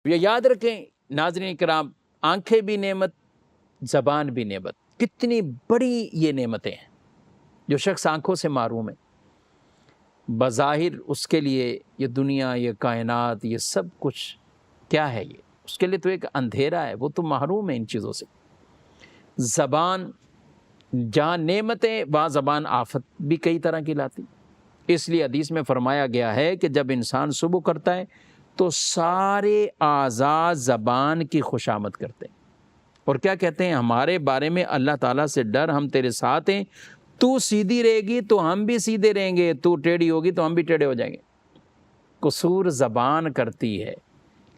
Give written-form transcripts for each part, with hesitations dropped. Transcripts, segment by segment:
یہ یاد رکھیں ناظرین کرام، آنکھیں بھی نعمت، زبان بھی نعمت، کتنی بڑی یہ نعمتیں ہیں۔ جو شخص آنکھوں سے محروم ہے، بظاہر اس کے لیے یہ دنیا، یہ کائنات، یہ سب کچھ کیا ہے، یہ اس کے لیے تو ایک اندھیرا ہے، وہ تو محروم ہے ان چیزوں سے۔ زبان جہاں نعمتیں وہاں زبان آفت بھی کئی طرح کی لاتی، اس لیے حدیث میں فرمایا گیا ہے کہ جب انسان صبح کرتا ہے تو سارے اعضاء زبان کی خوشامد کرتے ہیں اور کیا کہتے ہیں، ہمارے بارے میں اللہ تعالیٰ سے ڈر، ہم تیرے ساتھ ہیں، تو سیدھی رہے گی تو ہم بھی سیدھے رہیں گے، تو ٹیڑھی ہوگی تو ہم بھی ٹیڑھے ہو جائیں گے۔ قصور زبان کرتی ہے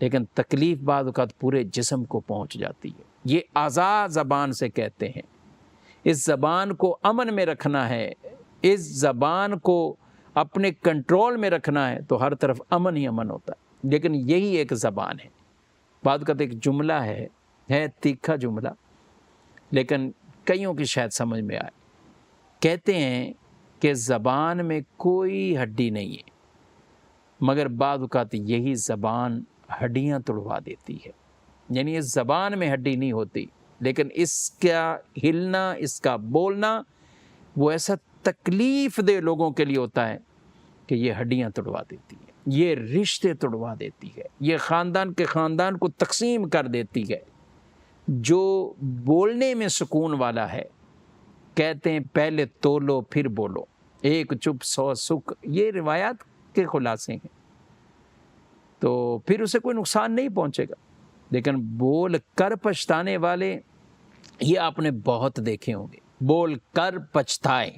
لیکن تکلیف بعض اوقات پورے جسم کو پہنچ جاتی ہے۔ یہ اعضاء زبان سے کہتے ہیں۔ اس زبان کو امن میں رکھنا ہے، اس زبان کو اپنے کنٹرول میں رکھنا ہے تو ہر طرف امن ہی امن ہوتا ہے۔ لیکن یہی ایک زبان ہے۔ بعض اوقات ایک جملہ ہے تیکھا جملہ، لیکن کئیوں کی شاید سمجھ میں آئے۔ کہتے ہیں کہ زبان میں کوئی ہڈی نہیں ہے، مگر بعض اوقات یہی زبان ہڈیاں توڑوا دیتی ہے۔ یعنی اس زبان میں ہڈی نہیں ہوتی، لیکن اس کا ہلنا، اس کا بولنا وہ ایسا تکلیف دہ لوگوں کے لیے ہوتا ہے کہ یہ ہڈیاں توڑوا دیتی ہے، یہ رشتے توڑوا دیتی ہے، یہ خاندان کے خاندان کو تقسیم کر دیتی ہے۔ جو بولنے میں سکون والا ہے، کہتے ہیں پہلے تولو پھر بولو، ایک چپ سو سکھ، یہ روایات کے خلاصے ہیں، تو پھر اسے کوئی نقصان نہیں پہنچے گا۔ لیکن بول کر پچھتانے والے یہ آپ نے بہت دیکھے ہوں گے، بول کر پچھتائے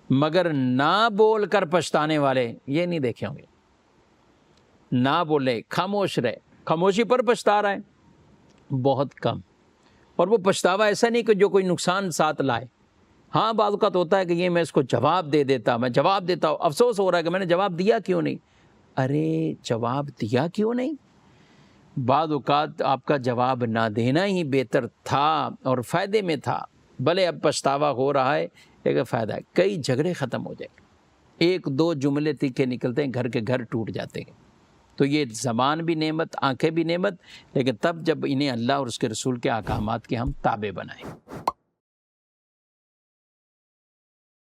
مگر نہ بول کر پچھتانے والے یہ نہیں دیکھے ہوں گے۔ نہ بولے، خاموش رہے، خاموشی پر پچھتا رہا ہے بہت کم، اور وہ پچھتاوا ایسا نہیں کہ جو کوئی نقصان ساتھ لائے۔ ہاں بعض اوقات ہوتا ہے کہ یہ میں اس کو جواب دے دیتا، میں جواب دیتا ہوں، افسوس ہو رہا ہے کہ میں نے جواب دیا کیوں نہیں۔ ارے جواب دیا کیوں نہیں؟ بعض اوقات آپ کا جواب نہ دینا ہی بہتر تھا اور فائدے میں تھا، بھلے اب پچھتاوا ہو رہا ہے لیکن فائدہ ہے، کئی جھگڑے ختم ہو جائیں گے، ایک دو جملے تیکھے نکلتے ہیں، گھر کے گھر ٹوٹ جاتے ہیں۔ تو یہ زبان بھی نعمت، آنکھیں بھی نعمت، لیکن تب جب انہیں اللہ اور اس کے رسول کے احکامات کے ہم تابع بنائیں۔